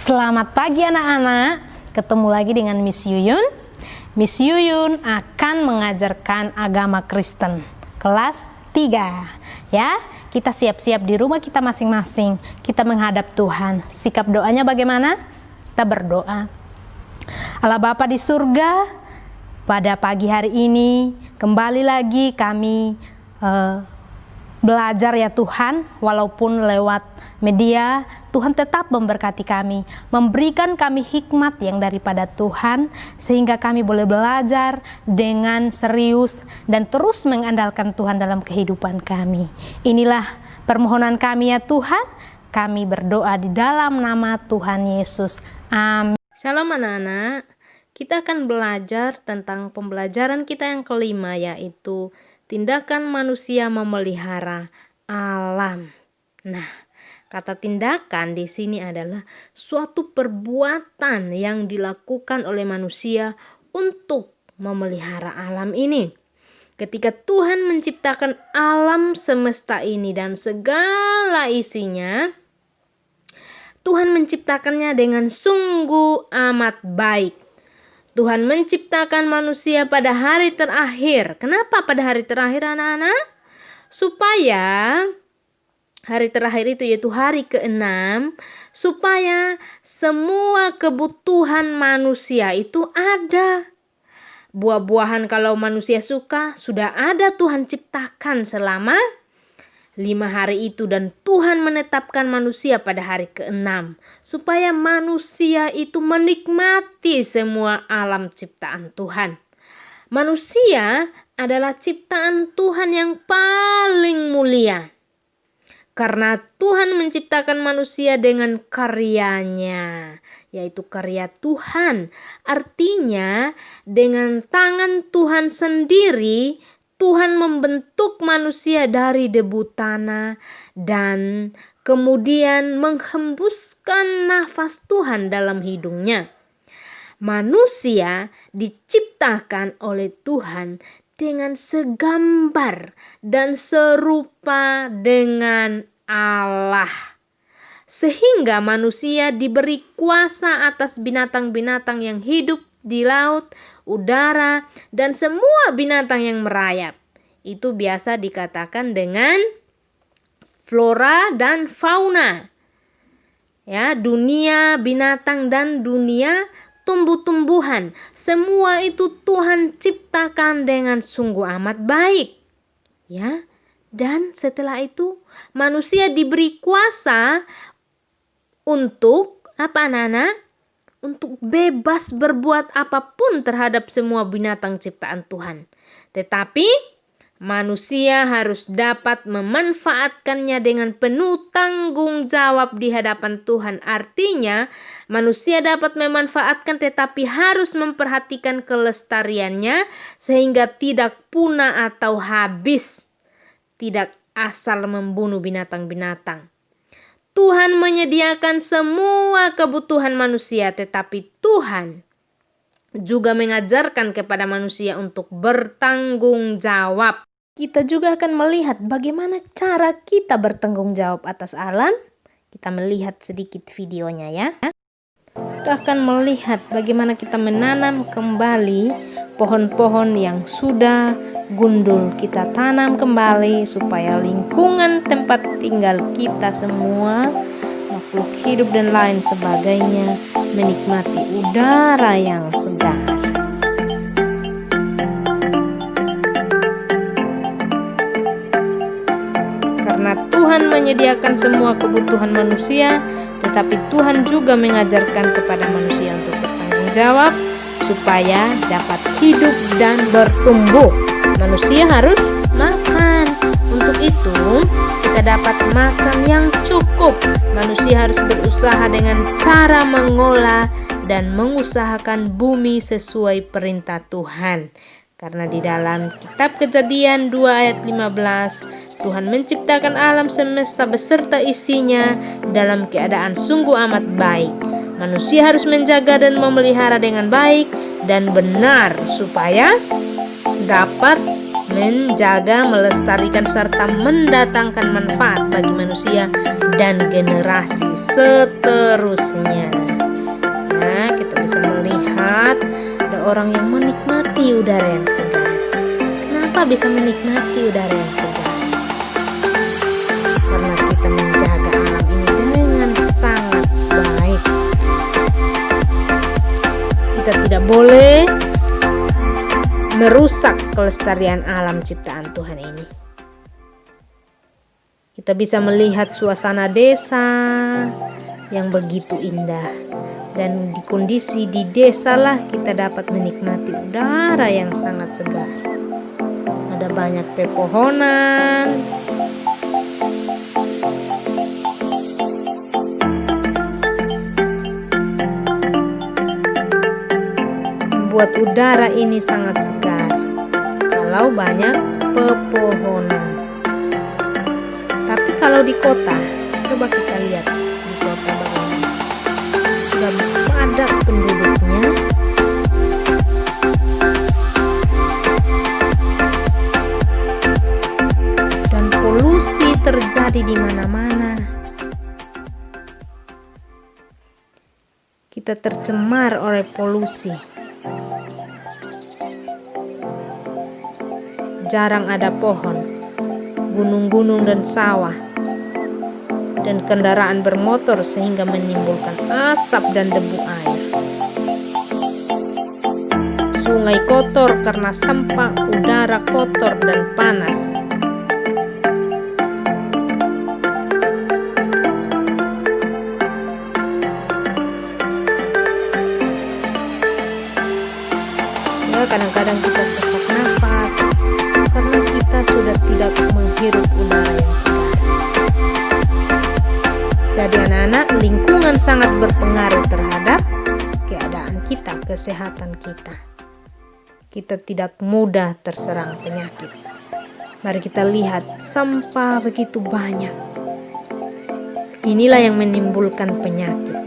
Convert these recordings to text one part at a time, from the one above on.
Selamat pagi anak-anak, ketemu lagi dengan Miss Yuyun. Miss Yuyun akan mengajarkan agama Kristen kelas 3. Ya, kita siap-siap di rumah kita masing-masing. Kita menghadap Tuhan. Sikap doanya bagaimana? Kita berdoa. Allah Bapa di surga, pada pagi hari ini kembali lagi kami belajar ya Tuhan, walaupun lewat media, Tuhan tetap memberkati kami, memberikan kami hikmat yang daripada Tuhan, sehingga kami boleh belajar dengan serius dan terus mengandalkan Tuhan dalam kehidupan kami. Inilah permohonan kami ya Tuhan, kami berdoa di dalam nama Tuhan Yesus. Amin. Shalom anak-anak, kita akan belajar tentang pembelajaran kita yang kelima, yaitu tindakan manusia memelihara alam. Nah, kata tindakan di sini adalah suatu perbuatan yang dilakukan oleh manusia untuk memelihara alam ini. Ketika Tuhan menciptakan alam semesta ini dan segala isinya, Tuhan menciptakannya dengan sungguh amat baik. Tuhan menciptakan manusia pada hari terakhir. Kenapa pada hari terakhir anak-anak? Supaya hari terakhir itu yaitu hari ke-6, supaya semua kebutuhan manusia itu ada. Buah-buahan kalau manusia suka sudah ada Tuhan ciptakan selama 5 hari itu, dan Tuhan menetapkan manusia pada hari ke-6 supaya manusia itu menikmati semua alam ciptaan Tuhan. Manusia adalah ciptaan Tuhan yang paling mulia karena Tuhan menciptakan manusia dengan karyanya, yaitu karya Tuhan. Artinya dengan tangan Tuhan sendiri Tuhan membentuk manusia dari debu tanah dan kemudian menghembuskan nafas Tuhan dalam hidungnya. Manusia diciptakan oleh Tuhan dengan segambar dan serupa dengan Allah. Sehingga manusia diberi kuasa atas binatang-binatang yang hidup di laut, udara, dan semua binatang yang merayap. Itu biasa dikatakan dengan flora dan fauna. Ya, dunia binatang dan dunia tumbuh-tumbuhan. Semua itu Tuhan ciptakan dengan sungguh amat baik. Ya, dan setelah itu manusia diberi kuasa untuk apa anak-anak? Untuk bebas berbuat apapun terhadap semua binatang ciptaan Tuhan. Tetapi manusia harus dapat memanfaatkannya dengan penuh tanggung jawab di hadapan Tuhan. Artinya manusia dapat memanfaatkan tetapi harus memperhatikan kelestariannya sehingga tidak punah atau habis. Tidak asal membunuh binatang-binatang. Tuhan menyediakan semua kebutuhan manusia, tetapi Tuhan juga mengajarkan kepada manusia untuk bertanggung jawab. Kita juga akan melihat bagaimana cara kita bertanggung jawab atas alam. Kita melihat sedikit videonya ya. Kita akan melihat bagaimana kita menanam kembali pohon-pohon yang sudah gundul. Kita tanam kembali supaya lingkungan tempat tinggal kita semua, makhluk hidup dan lain sebagainya, menikmati udara yang segar. Karena Tuhan menyediakan semua kebutuhan manusia, tetapi Tuhan juga mengajarkan kepada manusia untuk bertanggung jawab supaya dapat hidup dan bertumbuh. Manusia harus makan. Untuk itu, kita dapat makan yang cukup. Manusia harus berusaha dengan cara mengolah dan mengusahakan bumi sesuai perintah Tuhan. Karena di dalam kitab Kejadian 2 ayat 15, Tuhan menciptakan alam semesta beserta isinya dalam keadaan sungguh amat baik. Manusia harus menjaga dan memelihara dengan baik dan benar supaya dapat menjaga, melestarikan, serta mendatangkan manfaat bagi manusia dan generasi seterusnya. Nah, kita bisa melihat ada orang yang menikmati udara yang segar. Kenapa bisa menikmati udara yang segar? Karena kita menjaga alam ini dengan sangat baik. Kita tidak boleh merusak kelestarian alam ciptaan Tuhan ini. Kita bisa melihat suasana desa yang begitu indah, dan di kondisi di desa lah kita dapat menikmati udara yang sangat segar. Ada banyak pepohonan, membuat udara ini sangat segar kalau banyak pepohonan. Tapi kalau di kota, coba kita lihat di kota bagaimana. Sudah padat penduduknya, dan polusi terjadi di mana-mana. Kita tercemar oleh polusi. Jarang ada pohon, gunung-gunung dan sawah, dan kendaraan bermotor sehingga menimbulkan asap dan debu air. Sungai kotor karena sampah, udara kotor dan panas. Ya, kadang-kadang kita sesak nafas karena kita sudah tidak menghirup udara yang segar. Jadi anak-anak, lingkungan sangat berpengaruh terhadap keadaan kita, kesehatan kita. Kita tidak mudah terserang penyakit. Mari kita lihat, sampah begitu banyak. Inilah yang menimbulkan penyakit.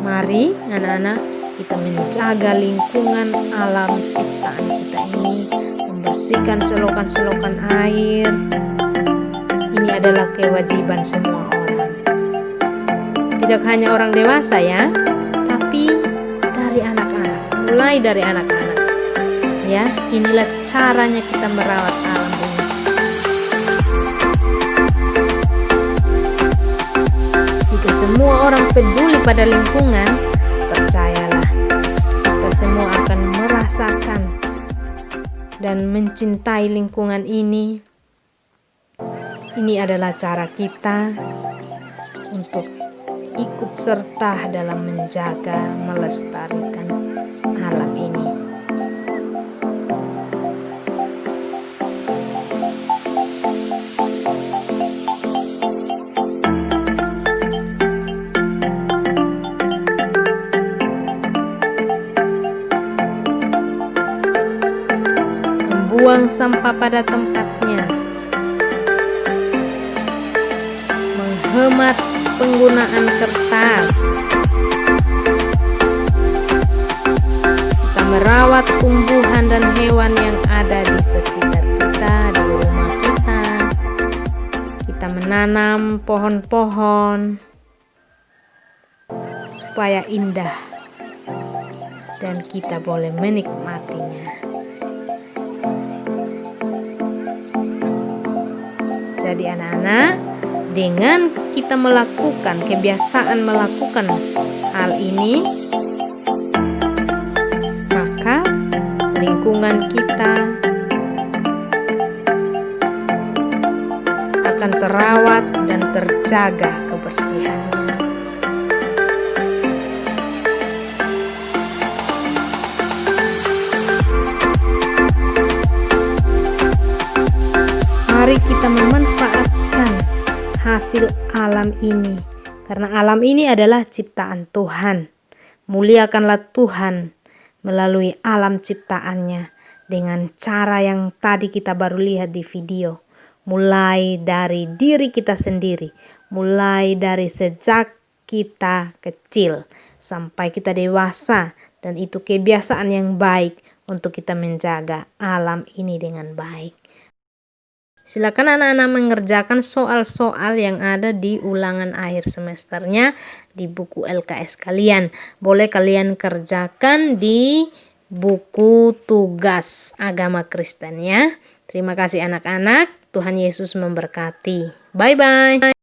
Mari anak-anak, kita menjaga lingkungan alam ciptaan kita ini, membersihkan selokan-selokan air. Ini adalah kewajiban semua orang. Tidak hanya orang dewasa ya, tapi dari anak-anak, mulai dari anak-anak. Ya, inilah caranya kita merawat alam ini. Jika semua orang peduli pada lingkungan, percayalah, kita semua akan merasakan dan mencintai lingkungan ini. Ini adalah cara kita untuk ikut serta dalam menjaga, melestarikan alam ini. Membuang sampah pada tempatnya, menghemat penggunaan kertas, kita merawat tumbuhan dan hewan yang ada di sekitar kita, di rumah kita. Kita menanam pohon-pohon supaya indah dan kita boleh menikmatinya. Jadi anak-anak, dengan kita melakukan kebiasaan melakukan hal ini, maka lingkungan kita akan terawat dan terjaga kebersihannya. Mari kita memanfaatkan hasil alam ini, karena alam ini adalah ciptaan Tuhan. Muliakanlah Tuhan melalui alam ciptaannya dengan cara yang tadi kita baru lihat di video. Mulai dari diri kita sendiri, mulai dari sejak kita kecil sampai kita dewasa, dan itu kebiasaan yang baik untuk kita menjaga alam ini dengan baik. Silakan anak-anak mengerjakan soal-soal yang ada di ulangan akhir semesternya di buku LKS kalian. Boleh kalian kerjakan di buku tugas agama Kristen ya. Terima kasih anak-anak. Tuhan Yesus memberkati. Bye-bye.